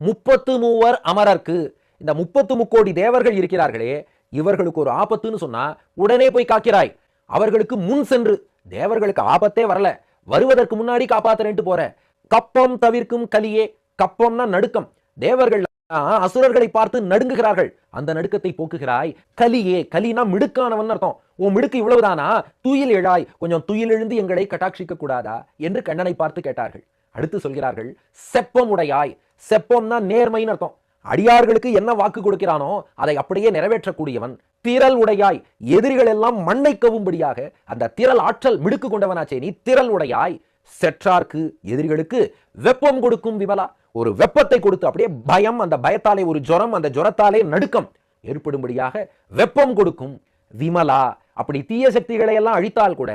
33 அமரர்க்கு, இந்த 33 தேவர்கள் இருக்கிறார்களே, இவர்களுக்கு ஒரு ஆபத்துன்னு சொன்னா உடனே போய் காக்கிறாய். அவர்களுக்கு முன் சென்று, தேவர்களுக்கு ஆபத்தே வரல, வருவதற்கு முன்னாடி காப்பாத்துறேன்ட்டு போற. கப்பம் தவிர்க்கும் கலியே, கப்பம்னா நடுக்கம். தேவர்கள் அசுரர்களை பார்த்து நடுங்குகிறார்கள், அந்த நடுக்கத்தை போக்குகிறாய். கலியே, கலினா மிடுக்கானவன் அர்த்தம். உன் மிடுக்கு இவ்வளவுதானா, துயில் எழாய், கொஞ்சம் துயில் எழுந்து எங்களை கட்டாட்சிக்க கூடாதா என்று கண்ணனை பார்த்து கேட்டார்கள். அடுத்து சொல்கிறார்கள், செப்பம் உடையாய். செப்பம்னா நேர்மைன்னு அர்த்தம். அடியார்களுக்கு என்ன வாக்கு கொடுக்கிறானோ அதை அப்படியே நிறைவேற்றக்கூடியவன். திரள் உடையாய், எதிரிகள் எல்லாம் மண்ணை கவும்படியாக அந்த திரள் ஆற்றல் மிடுக்கு கொண்டவனாச்சே நீ. திரள் உடையாய். செற்றார்க்கு, எதிரிகளுக்கு வெப்பம் கொடுக்கும் விமலா, ஒரு வெப்பத்தை கொடுத்து அப்படியே பயம், அந்த பயத்தாலே ஒரு ஜுரம், அந்த ஜுரத்தாலே நடுக்கம் ஏற்படும்படியாக வெப்பம் கொடுக்கும் விமலா. அப்படி தீய சக்திகளை எல்லாம் அழித்தால் கூட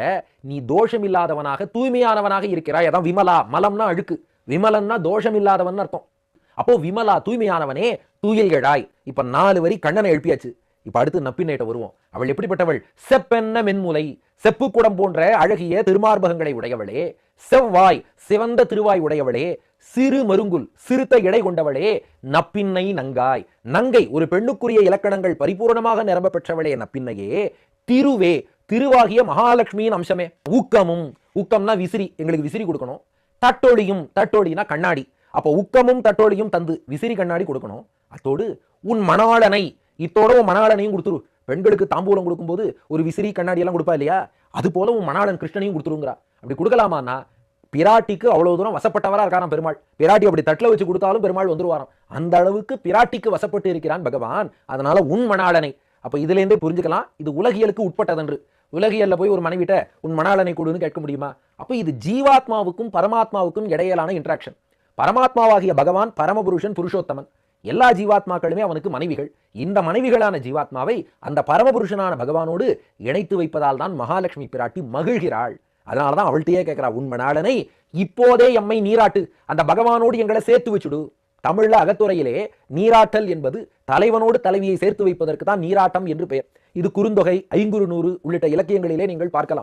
நீ தோஷம் இல்லாதவனாக தூய்மையானவனாக இருக்கிறாய். அதான் விமலா. மலம்னா அழுக்கு, விமலன்னா தோஷம் இல்லாதவன் அர்த்தம். அப்போ விமலா தூய்மையானவனே, தூயில் எழாய். இப்ப 4 வரி கண்ணனை எழுப்பியாச்சு. இப்ப அடுத்து நப்பின்னைட்ட வருவோம். அவள் எப்படிப்பட்டவள்? செப்பென்ன மென்முலை, செப்பு குடம் போன்ற அழகிய திருமார்பகங்களை உடையவளே. செவ்வாய், சிவந்த திருவாய் உடையவளே. சிறு மருங்குல், சிறுத்த எடை கொண்டவளே. நப்பின்னை நங்காய், நங்கை ஒரு பெண்ணுக்குரிய இலக்கணங்கள் பரிபூர்ணமாக நிரம்ப பெற்றவளே நப்பின்னையே. திருவே, திருவாகிய மகாலட்சுமியின் அம்சமே. ஊக்கமும், ஊக்கம்னா விசிறி, எங்களுக்கு விசிறி கொடுக்கணும். தட்டொழியும், தட்டொழினா கண்ணாடி. அப்போ ஊக்கமும் தட்டோழியும் தந்து விசிறி கண்ணாடி கொடுக்கணும். அத்தோடு உன் மணாளனை, இத்தோட உன் மணாளனையும் கொடுத்துரு. பெண்களுக்கு தாம்பூலம் கொடுக்கும்போது ஒரு விசிறி கண்ணாடி எல்லாம் கொடுப்பா இல்லையா, அது போல உன் மணாளன் கிருஷ்ணனையும் கொடுத்துருங்கிறா. அப்படி கொடுக்கலாமான்னா, பிராட்டிக்கு அவ்வளவு தூரம் வசப்பட்டவரா இருக்காராம் பெருமாள். பிராட்டி அப்படி தட்டில் வச்சு கொடுத்தாலும் பெருமாள் வந்துருவாராம். அந்த அளவுக்கு பிராட்டிக்கு வசப்பட்டு இருக்கிறான் பகவான். அதனால உன் மணாளனை. அப்ப இதுல இருந்தே புரிஞ்சுக்கலாம் இது உலகியலுக்கு உட்பட்டதென்று. உலகியல்ல போய் ஒரு மனைவிட்ட உன் மணாளனை கொடுன்னு கேட்க முடியுமா? அப்ப இது ஜீவாத்மாவுக்கும் பரமாத்மாவுக்கும் இடையிலான இன்ட்ராக்ஷன். பரமாத்மாவாகிய பகவான் பரமபுருஷன், புருஷோத்தமன். எல்லா ஜீவாத்மாக்களுமே அவனுக்கு மனைவிகள். இந்த மனைவிகளான ஜீவாத்மாவை அந்த பரமபுருஷனான பகவானோடு இணைத்து வைப்பதால் தான் மகாலட்சுமி பிராட்டி மகிழ்கிறாள். அதனாலதான் அவள்கிட்டயே கேட்கிறா, உன் மணாளனை இப்போதே எம்மை நீராட்டு, அந்த பகவானோடு எங்களை சேர்த்து வச்சுடு. தமிழ்ல அகத்துறையிலே நீராட்டல் என்பது தலைவனோடு தலைவியை சேர்த்து வைப்பதற்கு தான் நீராட்டம் என்று பெயர். இது குறுந்தொகை, ஐங்குறு நூறு உள்ளிட்ட இலக்கியங்களிலே நீங்கள் பார்க்கலாம்.